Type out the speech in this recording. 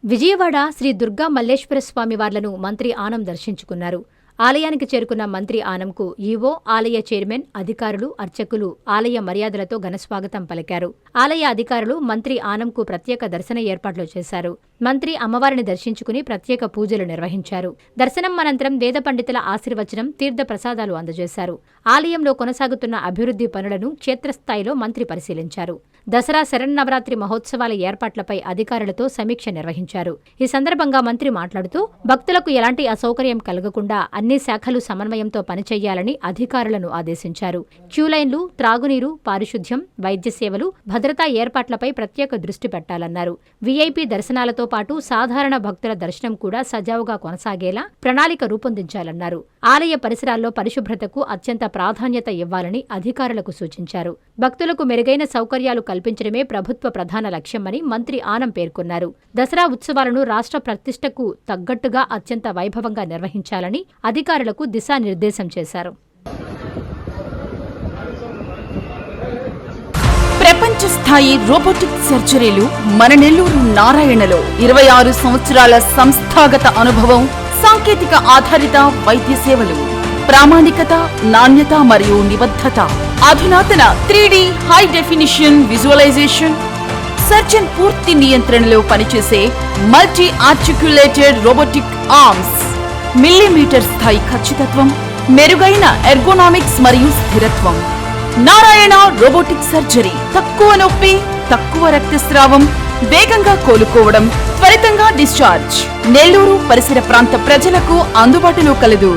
విజయవాడ శ్రీ దుర్గా మల్లేశ్వర స్వామి వార్లను మంత్రి ఆనం దర్శించుకున్నారు. ఆలయానికి చేరుకున్న మంత్రి ఆనంకు ఈవో, ఆలయ చైర్మన్, అధికారులు, అర్చకులు ఆలయ మర్యాదలతో ఘనస్వాగతం పలికారు. ఆలయ అధికారులు మంత్రి ఆనంకు ప్రత్యేక దర్శన ఏర్పాట్లు చేశారు. మంత్రి అమ్మవారిని దర్శించుకుని ప్రత్యేక పూజలు నిర్వహించారు. దర్శనం అనంతరం వేద పండితుల ఆశీర్వచనం, తీర్థ ప్రసాదాలు అందజేశారు. ఆలయంలో కొనసాగుతున్న అభివృద్ధి పనులను క్షేత్రస్థాయిలో మంత్రి పరిశీలించారు. దసరా శరన్నవరాత్రి మహోత్సవాల ఏర్పాట్లపై అధికారులతో సమీక్ష నిర్వహించారు. ఈ సందర్భంగా మంత్రి మాట్లాడుతూ భక్తులకు ఎలాంటి అసౌకర్యం కలగకుండా అన్ని శాఖలు సమన్వయంతో పనిచేయాలని అధికారులను ఆదేశించారు. క్యూలైన్లు, త్రాగునీరు, పారిశుధ్యం, వైద్య సేవలు, భద్రతా ఏర్పాట్లపై ప్రత్యేక దృష్టి పెట్టాలన్నారు. వీఐపీ దర్శనాలతో పాటు సాధారణ భక్తుల దర్శనం కూడా సజావుగా కొనసాగేలా ప్రణాళిక రూపొందించాలన్నారు. ఆలయ పరిసరాల్లో పరిశుభ్రతకు అత్యంత ప్రాధాన్యత ఇవ్వాలని అధికారులకు సూచించారు. భక్తులకు మెరుగైన సౌకర్యాలు కల్పించడమే ప్రభుత్వ ప్రధాన లక్ష్యమని మంత్రి ఆనం పేర్కొన్నారు. దసరా ఉత్సవాలను రాష్ట్ర ప్రతిష్టకు తగ్గట్టుగా అత్యంత వైభవంగా నిర్వహించాలని అధికారులకు దిశానిర్దేశం చేశారు. ప్రపంచ స్థాయి రోబోటిక్ సర్జరీలు మన నెల్లూరు నారాయణలో 26 సంవత్సరాల సంస్థాగత అనుభవం, సాంకేతిక ఆధారిత వైద్య సేవలు, ప్రామాణికత, నాణ్యత మరియు నిబద్ధత, అధునాతన 3D high definition visualisation, surgeon పూర్తి నియంత్రణలో పనిచేసే multi articulated robotic arms, millimetre స్థాయి ఖచ్చితత్వం, మెరుగైన ఎర్గోనామిక్స్ మరియు స్థిరత్వం. Narayana robotic surgery. తక్కువ నొప్పి, తక్కువ రక్తస్రావం, వేగంగా కోలుకోవడం, త్వరితంగా డిశ్చార్జ్. నెల్లూరు పరిసర ప్రాంత ప్రజలకు అందుబాటులో కలదు.